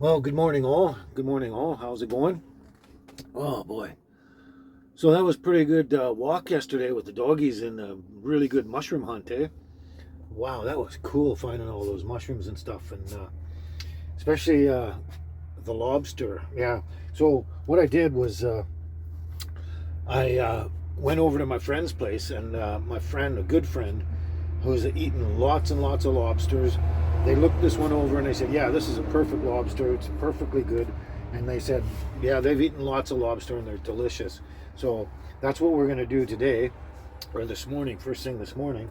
Well, good morning all. Good morning all. How's it going? Oh boy. So that was pretty good walk yesterday with the doggies and a really good mushroom hunt, eh? Wow, that was cool finding all those mushrooms and stuff, and especially the lobster. Yeah. So what I did was I went over to my friend's place, and my friend, a good friend, who's eaten lots and lots of lobsters. They looked this one over and they said, yeah, this is a perfect lobster. It's perfectly good. And they said, yeah, they've eaten lots of lobster and they're delicious. So that's what we're going to do today, or this morning, first thing this morning.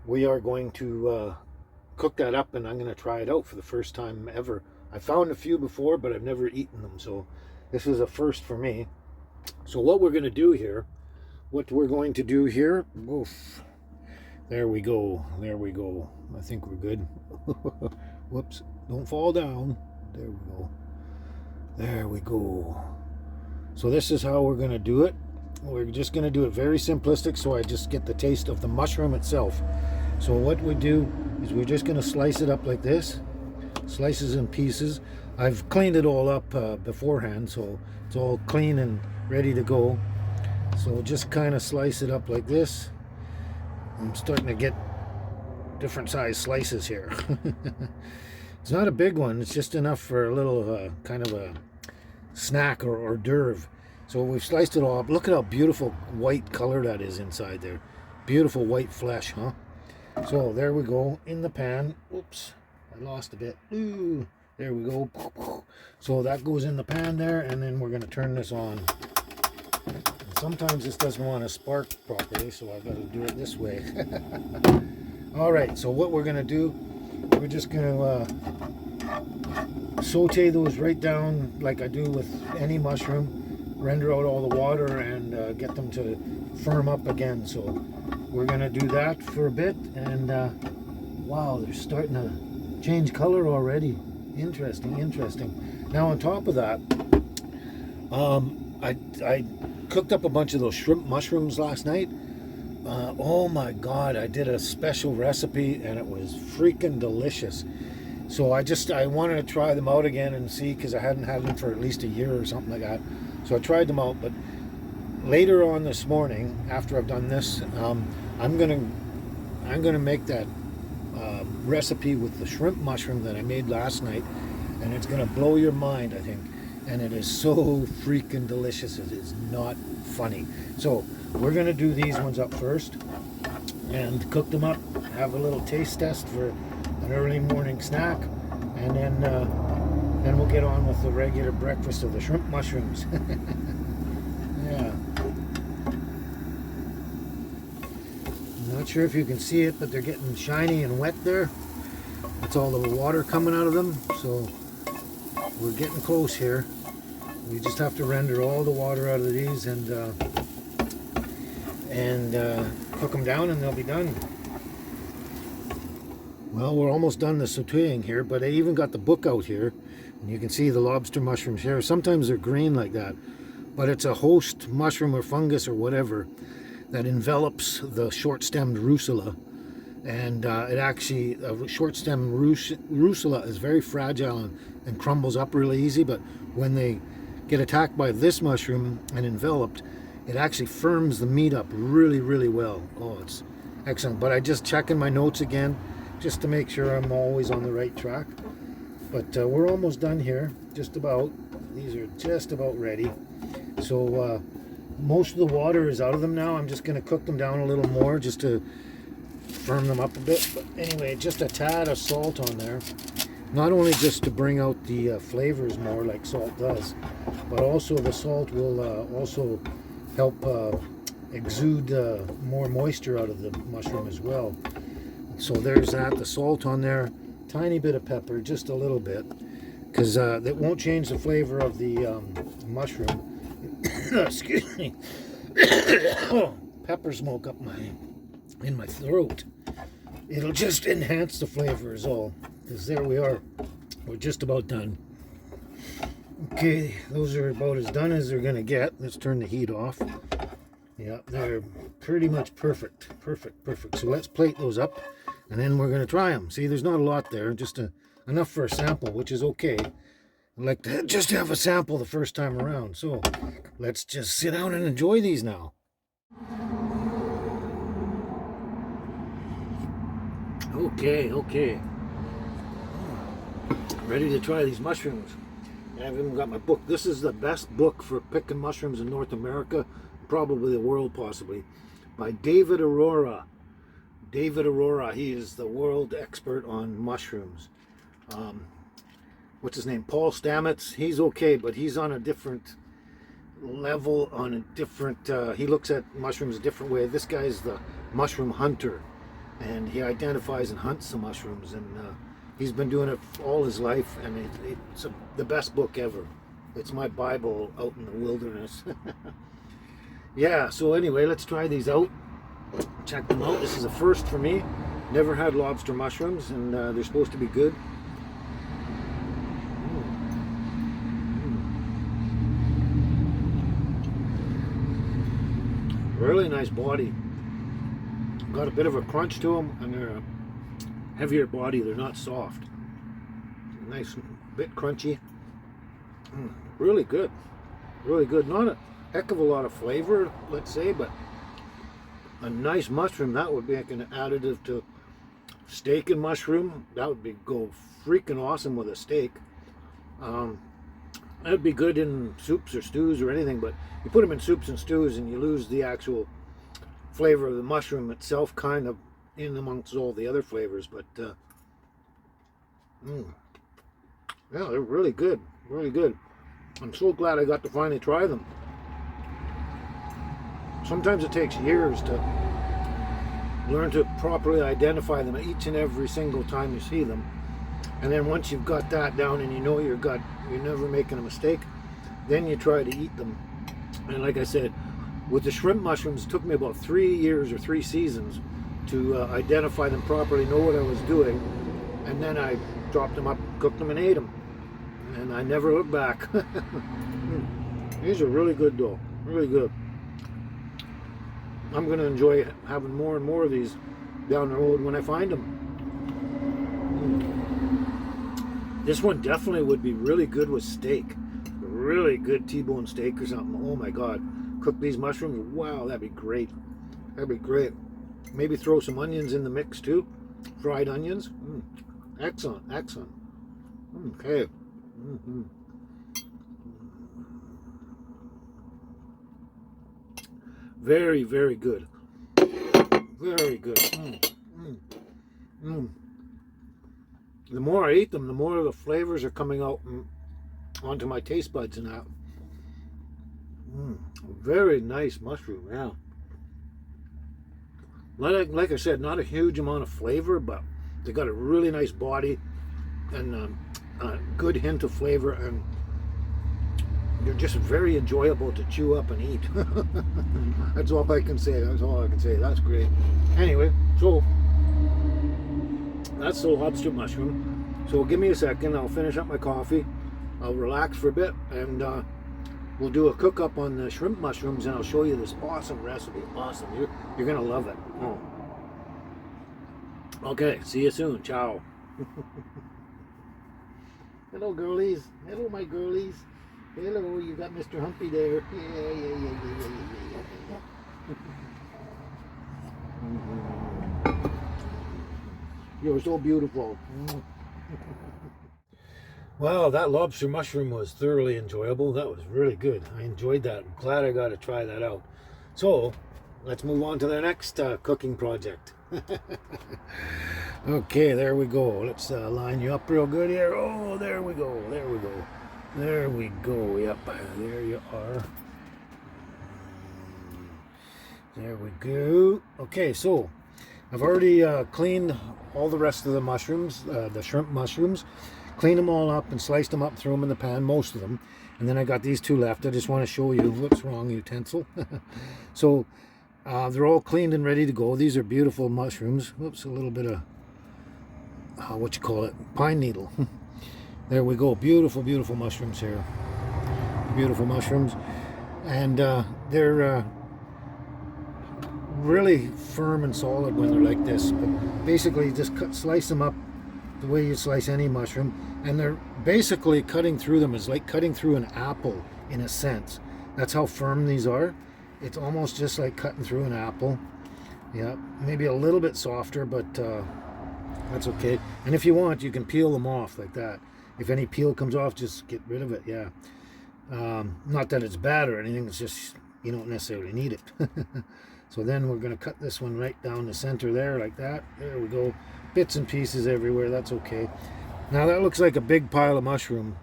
We are going to cook that up, and I'm going to try it out for the first time ever. I found a few before, but I've never eaten them. So this is a first for me. So what we're going to do here, oof, there we go. There we go. I think we're good. Whoops. Don't fall down. There we go. There we go. So this is how we're going to do it. We're just going to do it very simplistic so I just get the taste of the mushroom itself. So what we do is we're just going to slice it up like this. Slices in pieces. I've cleaned it all up beforehand, so it's all clean and ready to go. So just kind of slice it up like this. I'm starting to get different size slices here. It's not a big one, it's just enough for a little kind of a snack or hors d'oeuvre. So we've sliced it all up. Look at how beautiful white color that is inside there. Beautiful white flesh, huh? So there we go in the pan. Oops, I lost a bit. Ooh, there we go. So that goes in the pan there, and then we're going to turn this on. Sometimes this doesn't want to spark properly, so I've got to do it this way. All right, so what we're going to do, we're just going to saute those right down like I do with any mushroom, render out all the water, and get them to firm up again. So we're going to do that for a bit, and wow, they're starting to change color already. Interesting, interesting. Now on top of that, I cooked up a bunch of those shrimp mushrooms last night. Oh my god, I did a special recipe and it was freaking delicious. So I wanted to try them out again and see, because I hadn't had them for at least a year or something like that. So I tried them out, but later on this morning, after I've done this, I'm gonna make that recipe with the shrimp mushroom that I made last night, and it's gonna blow your mind, I think. And it is so freaking delicious. It is not funny. So we're going to do these ones up first and cook them up, have a little taste test for an early morning snack, and then we'll get on with the regular breakfast of the shrimp mushrooms. Yeah. I'm not sure if you can see it, but they're getting shiny and wet there. That's all the water coming out of them. So we're getting close here. We just have to render all the water out of these and cook them down, and they'll be done. Well, we're almost done the sauteing here, but I even got the book out here, and you can see the lobster mushrooms here. Sometimes they're green like that, but it's a host mushroom or fungus or whatever that envelops the short-stemmed rusula. And it actually, a short-stemmed rusula is very fragile and crumbles up really easy, but when they get attacked by this mushroom and enveloped, it actually firms the meat up really, really well. Oh, it's excellent. But I just checking my notes again just to make sure I'm always on the right track. But we're almost done here, just about. These are just about ready. So most of the water is out of them now. I'm just going to cook them down a little more just to firm them up a bit. But anyway, just a tad of salt on there. Not only just to bring out the flavors more like salt does, but also the salt will also help exude more moisture out of the mushroom as well. So there's that, the salt on there, tiny bit of pepper, just a little bit, because that won't change the flavor of the mushroom. Excuse me. Oh, pepper smoke up in my throat. It'll just enhance the flavor is all. Because there we are. We're just about done. Okay, those are about as done as they're going to get. Let's turn the heat off. Yeah, they're pretty much perfect. Perfect. So let's plate those up, and then we're going to try them. See, there's not a lot there. Just a enough for a sample, which is okay. I like to just have a sample the first time around. So let's just sit down and enjoy these now. Okay. Ready to try these mushrooms. I've even got my book. This is the best book for picking mushrooms in North America, probably the world possibly, by David Aurora. David Aurora, he is the world expert on mushrooms. What's his name? Paul Stamets. He's okay, but he's on a different level, on a different, he looks at mushrooms a different way. This guy's the mushroom hunter, and he identifies and hunts the mushrooms, and he's been doing it all his life, and it's the best book ever. It's my Bible out in the wilderness. Yeah, so anyway, let's try these out. Check them out. This is a first for me. Never had lobster mushrooms, and they're supposed to be good. Really nice body. Got a bit of a crunch to them, and they're a heavier body. They're not soft. Nice, bit crunchy. Really good. Really good. Not a heck of a lot of flavor, let's say, but a nice mushroom. That would be like an additive to steak and mushroom. That would be go freaking awesome with a steak. That'd be good in soups or stews or anything, but you put them in soups and stews and you lose the actual flavor of the mushroom itself, kind of in amongst all the other flavors. But yeah, they're really good. Really good. I'm so glad I got to finally try them. Sometimes it takes years to learn to properly identify them each and every single time you see them. And then once you've got that down and you know you're never making a mistake, then you try to eat them. And like I said, with the shrimp mushrooms, it took me about 3 years or 3 seasons to identify them properly, know what I was doing, and then I dropped them up, cooked them, and ate them. And I never looked back. These are really good though, really good. I'm going to enjoy having more and more of these down the road when I find them. This one definitely would be really good with steak. A really good T-bone steak or something. Oh my God. Cook these mushrooms. Wow, that'd be great. That'd be great. Maybe throw some onions in the mix too. Fried onions. Excellent, excellent. Okay. Very, very good. Very good. The more I eat them, the more the flavors are coming out onto my taste buds and that. Very nice mushroom, yeah. Like I said, not a huge amount of flavor, but they got a really nice body and a good hint of flavor, and they're just very enjoyable to chew up and eat. That's all I can say. That's all I can say. That's great. Anyway, so that's the lobster mushroom. So give me a second. I'll finish up my coffee. I'll relax for a bit, and we'll do a cook up on the shrimp mushrooms, and I'll show you this awesome recipe. Awesome. You're gonna love it. Oh. Okay. See you soon. Ciao. Hello, girlies. Hello, my girlies. Hello, you got Mr. Humpy there. Yeah. You're so beautiful. Well, that lobster mushroom was thoroughly enjoyable. That was really good. I enjoyed that. I'm glad I got to try that out. So, let's move on to the next cooking project. Okay, there we go. Let's line you up real good here. Oh, there we go. There we go. There we go. Yep, there you are. There we go. Okay, so I've already cleaned all the rest of the mushrooms, the shrimp mushrooms. Cleaned them all up and sliced them up, threw them in the pan, most of them. And then I got these two left. I just want to show you what's wrong utensil. So they're all cleaned and ready to go. These are beautiful mushrooms. Whoops, a little bit of, what you call it, pine needle. There we go. Beautiful, beautiful mushrooms here. Beautiful mushrooms. And they're really firm and solid when they're like this. But basically, just slice them up the way you slice any mushroom. And they're basically cutting through them is like cutting through an apple in a sense. That's how firm these are. It's almost just like cutting through an apple. Yeah, maybe a little bit softer, but that's okay. And if you want, you can peel them off like that. If any peel comes off, just get rid of it. Yeah. Not that it's bad or anything. It's just you don't necessarily need it. So then we're going to cut this one right down the center there like that. There we go. Bits and pieces everywhere. That's okay. Now that looks like a big pile of mushroom.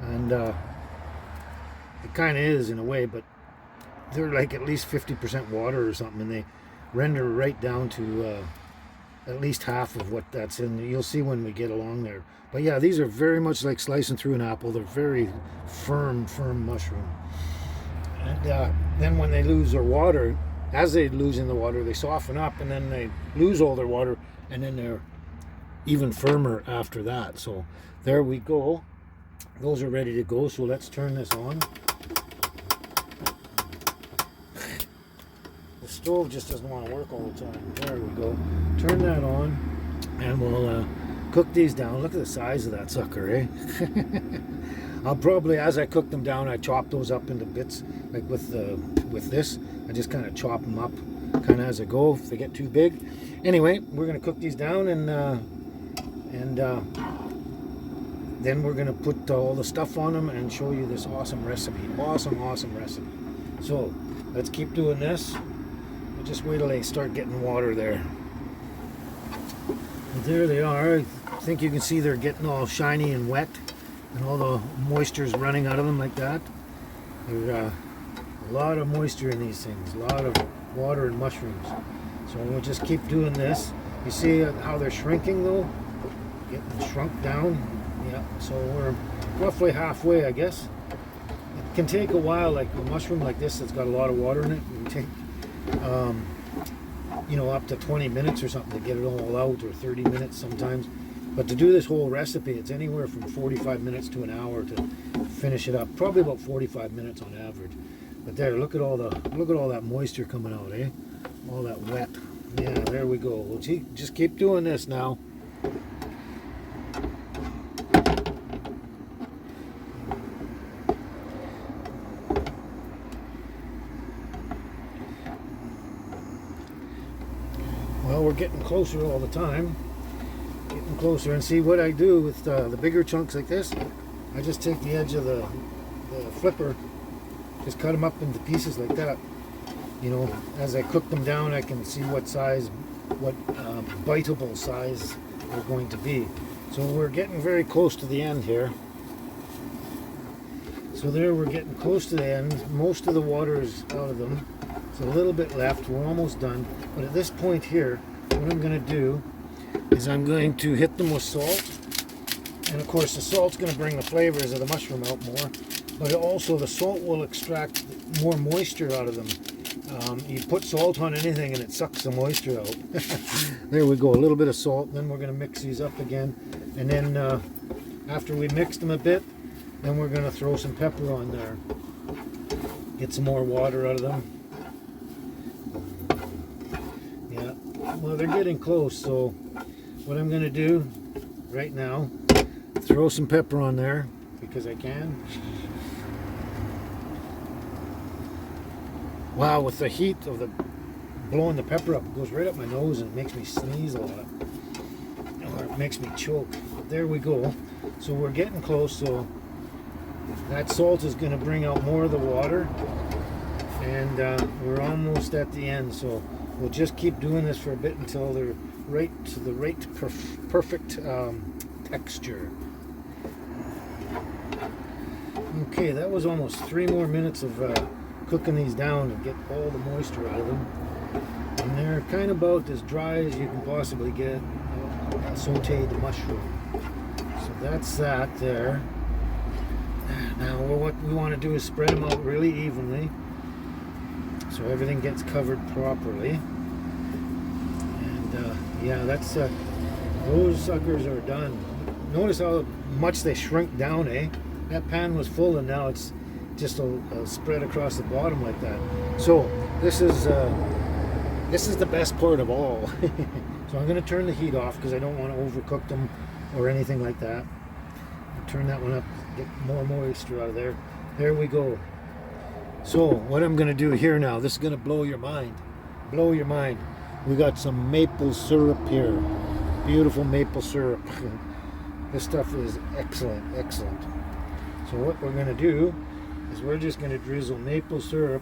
And it kind of is in a way, but they're like at least 50% water or something. And they render right down to at least half of what that's in. You'll see when we get along there. But yeah, these are very much like slicing through an apple. They're very firm mushroom. And then when they lose their water, as they lose in the water, they soften up, and then they lose all their water, and then they're even firmer after that. So there we go. Those are ready to go. So let's turn this on. The stove just doesn't want to work all the time. There we go. Turn that on, and we'll cook these down. Look at the size of that sucker, eh? I'll probably, as I cook them down, I chop those up into bits, like with this. I just kind of chop them up, kind of as I go. If they get too big, anyway, we're gonna cook these down, and then we're gonna put all the stuff on them and show you this awesome recipe. Awesome recipe. So let's keep doing this. We'll just wait till they start getting water there. And there they are. I think you can see they're getting all shiny and wet, and all the moisture is running out of them like that. There's a lot of moisture in these things, a lot of water and mushrooms. So we'll just keep doing this. You see how they're shrinking though? Getting shrunk down. Yeah, so we're roughly halfway, I guess. It can take a while, like a mushroom like this that's got a lot of water in it. It can take you know, up to 20 minutes or something to get it all out, or 30 minutes sometimes. But to do this whole recipe, it's anywhere from 45 minutes to an hour to finish it up. Probably about 45 minutes on average. But there, look at all that moisture coming out, eh? All that wet. Yeah, there we go. We'll just keep doing this now. Well, we're getting closer all the time. Getting closer, and see what I do with the bigger chunks like this. I just take the edge of the flipper, just cut them up into pieces like that. You know, as I cook them down, I can see what size, what biteable size they're going to be. So we're getting very close to the end here. So there, we're getting close to the end. Most of the water is out of them. It's a little bit left. We're almost done. But at this point here, what I'm going to do is I'm going to hit them with salt. And of course the salt's going to bring the flavors of the mushroom out more, but also the salt will extract more moisture out of them. You put salt on anything and it sucks the moisture out. There we go, a little bit of salt. Then we're going to mix these up again, and then after we mix them a bit, then we're going to throw some pepper on there, get some more water out of them. Yeah, well, they're getting close, so what I'm going to do right now, throw some pepper on there because I can. Wow, with the heat of the blowing the pepper up, it goes right up my nose and it makes me sneeze a lot, or it makes me choke. But there we go. So we're getting close. So that salt is going to bring out more of the water, and we're almost at the end. So we'll just keep doing this for a bit until they're right to the perfect texture. Okay, that was almost 3 more minutes of cooking these down and get all the moisture out of them. And they're kind of about as dry as you can possibly get a sauteed mushroom. So that's that there. Now what we want to do is spread them out really evenly so everything gets covered properly. And yeah, that's those suckers are done. Notice how much they shrink down, eh? That pan was full and now it's just a spread across the bottom like that. So this is the best part of all. So I'm going to turn the heat off because I don't want to overcook them or anything like that. Turn that one up, get more moisture out of there. There we go. So what I'm going to do here now, this is going to blow your mind. Blow your mind. We got some maple syrup here. Beautiful maple syrup. This stuff is excellent, excellent. So what we're going to do is we're just going to drizzle maple syrup.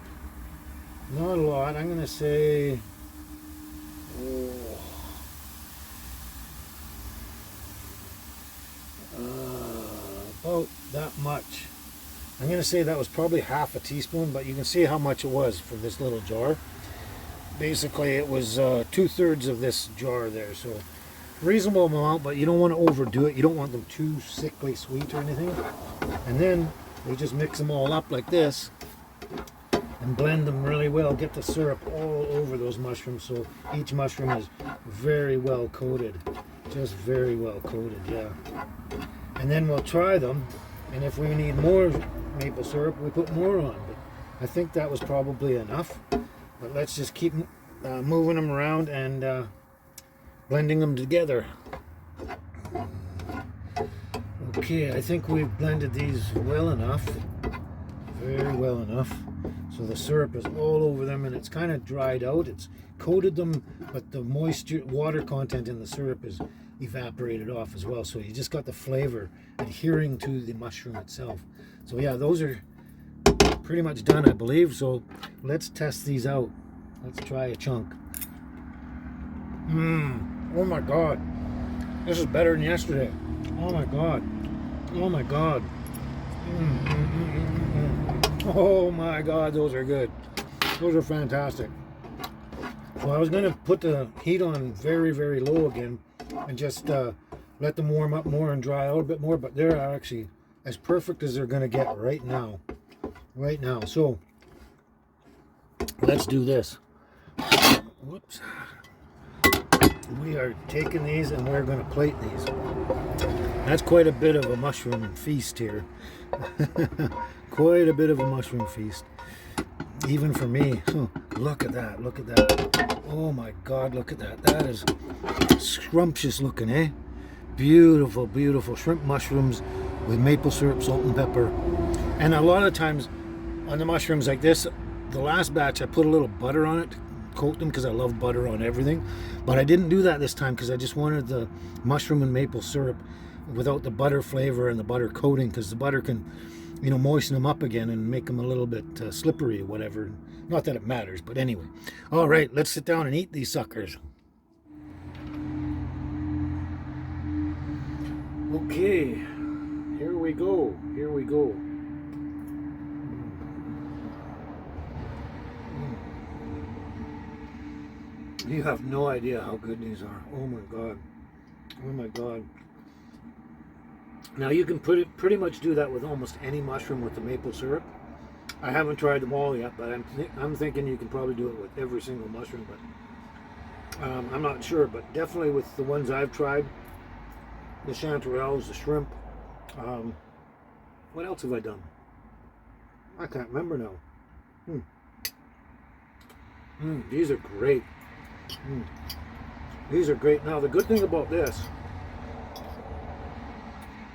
Not a lot. I'm going to say... about that much. I'm going to say that was probably half a teaspoon, but you can see how much it was for this little jar. Basically, it was 2/3 of this jar there, so reasonable amount, but you don't want to overdo it. You don't want them too sickly sweet or anything. And then we just mix them all up like this and blend them really well. Get the syrup all over those mushrooms, so each mushroom is very well coated. Just very well coated, yeah. And then we'll try them, and if we need more maple syrup, we put more on. But I think that was probably enough. But let's just keep moving them around and blending them together. Okay, I think we've blended these well enough. Very well enough. So the syrup is all over them, and it's kind of dried out. It's coated them, but the moisture, water content in the syrup is evaporated off as well, so you just got the flavor adhering to the mushroom itself. So yeah, those are pretty much done, I believe. So let's test these out. Let's try a chunk. Oh my god, this is better than yesterday. Oh my god, oh my god. Oh my god, those are good. Those are fantastic. So I was going to put the heat on very, very low again and just let them warm up more and dry out a bit more, but they're actually as perfect as they're going to get right now. Right now. So let's do this. Whoops. We are taking these and we're going to plate these. That's quite a bit of a mushroom feast here. Quite a bit of a mushroom feast. Even for me. Look at that. Look at that. Oh my god, look at that. That is scrumptious looking, eh? Beautiful, beautiful shrimp mushrooms with maple syrup, salt and pepper. And a lot of times on the mushrooms like this, the last batch I put a little butter on it to coat them because I love butter on everything. But I didn't do that this time because I just wanted the mushroom and maple syrup without the butter flavor and the butter coating, because the butter can, you know, moisten them up again and make them a little bit slippery or whatever. Not that it matters, but anyway. All right, let's sit down and eat these suckers. Okay, here we go. Here we go. You have no idea how good these are. Oh my god. Oh my god. Now you can pretty much do that with almost any mushroom with the maple syrup. I haven't tried them all yet, but I'm thinking you can probably do it with every single mushroom. But I'm not sure, but definitely with the ones I've tried, the chanterelles, the shrimp. What else have I done? I can't remember now. These are great. These are great. Now the good thing about this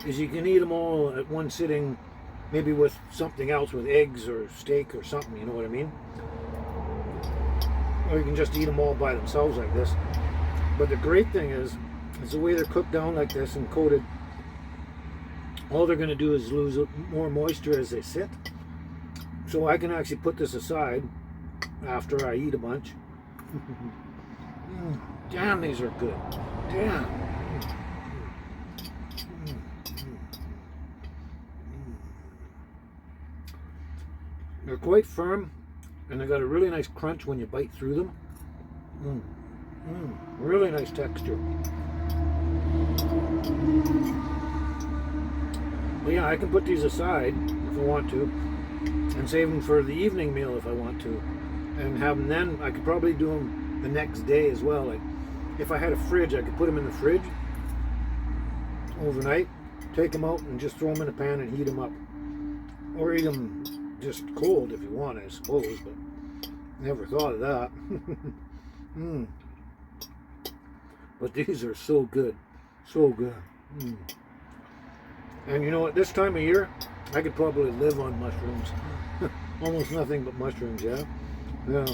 is you can eat them all at one sitting, maybe with something else, with eggs or steak or something, you know what I mean? Or you can just eat them all by themselves like this. But the great thing is the way they're cooked down like this and coated, all they're going to do is lose more moisture as they sit. So I can actually put this aside after I eat a bunch. Damn, these are good. Damn. They're quite firm, and they got a really nice crunch when you bite through them. Really nice texture. But yeah, I can put these aside if I want to, and save them for the evening meal if I want to, and have them then. I could probably do them the next day as well. Like if I had a fridge, I could put them in the fridge overnight, take them out and just throw them in a pan and heat them up, or eat them just cold if you want, I suppose, but never thought of that. But these are so good. So good. Mm. And you know what, this time of year, I could probably live on mushrooms. Almost nothing but mushrooms, yeah? Yeah.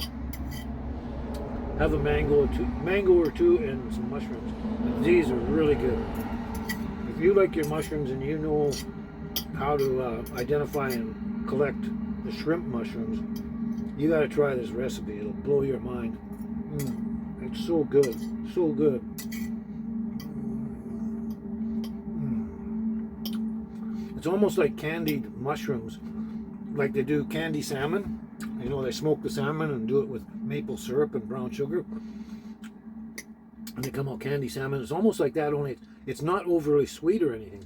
Have a mango or two and some mushrooms. And these are really good. If you like your mushrooms and you know how to identify and collect the shrimp mushrooms, you got to try this recipe. It'll blow your mind. Mm. It's so good. So good. It's almost like candied mushrooms, like they do candy salmon. You know, they smoke the salmon and do it with maple syrup and brown sugar, and they come out candy salmon. It's almost like that, only it's not overly sweet or anything.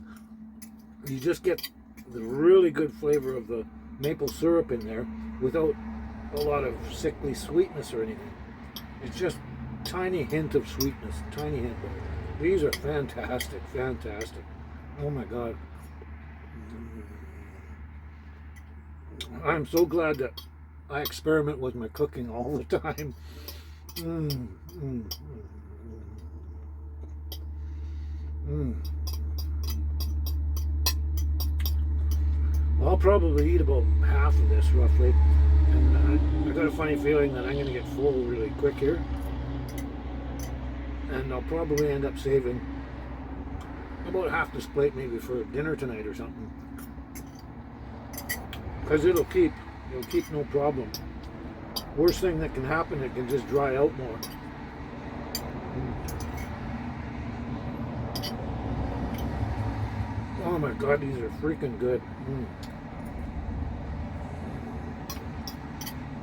You just get the really good flavor of the maple syrup in there without a lot of sickly sweetness or anything. It's just tiny hint of sweetness, tiny hint. These are fantastic, fantastic. Oh my God. I'm so glad that I experiment with my cooking all the time. Mm, mm, mm, mm. I'll probably eat about half of this roughly, and I got a funny feeling that I'm going to get full really quick here, and I'll probably end up saving about half this plate maybe for dinner tonight or something, because it'll keep no problem. Worst thing that can happen, it can just dry out more. Oh my God, these are freaking good.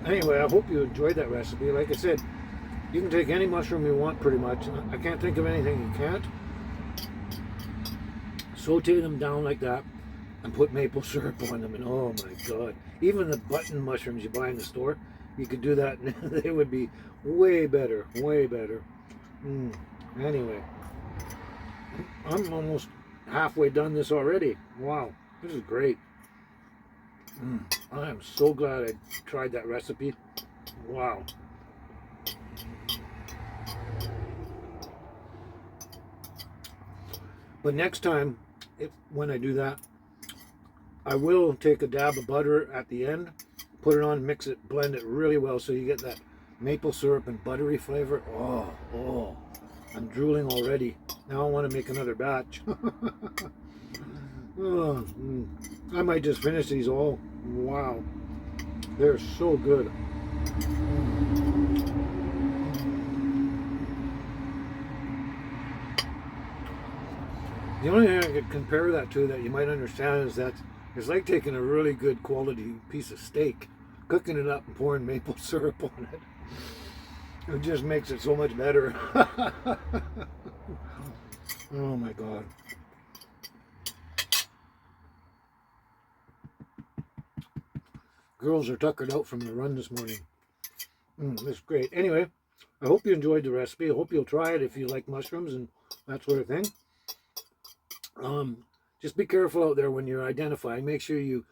Anyway, I hope you enjoyed that recipe. Like I said, you can take any mushroom you want pretty much. I can't think of anything you can't. Saute them down like that and put maple syrup on them, and oh my God, even the button mushrooms you buy in the store, you could do that and they would be way better, way better. Anyway, I'm almost halfway done this already. Wow, this is great. I am so glad I tried that recipe. Wow. But next time, when I do that, I will take a dab of butter at the end, put it on, mix it, blend it really well so you get that maple syrup and buttery flavor. Oh, I'm drooling already. Now I want to make another batch. I might just finish these all. Wow, they're so good. The only thing I could compare that to that you might understand is that it's like taking a really good quality piece of steak, cooking it up and pouring maple syrup on it. It just makes it so much better. Oh my God. Girls are tuckered out from the run this morning. This is great. Anyway, I hope you enjoyed the recipe. I hope you'll try it if you like mushrooms and that sort of thing. Just be careful out there when you're identifying. Make sure you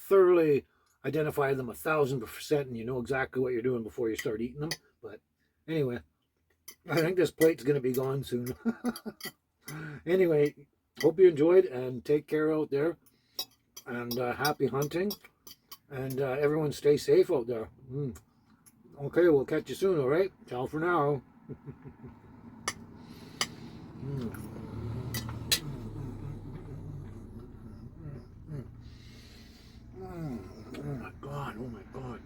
thoroughly identify them 1,000% and you know exactly what you're doing before you start eating them. But anyway, I think this plate's going to be gone soon. Anyway, hope you enjoyed and take care out there, and happy hunting, and everyone stay safe out there. Okay, we'll catch you soon, all right? Ciao for now. Oh my God, oh my God.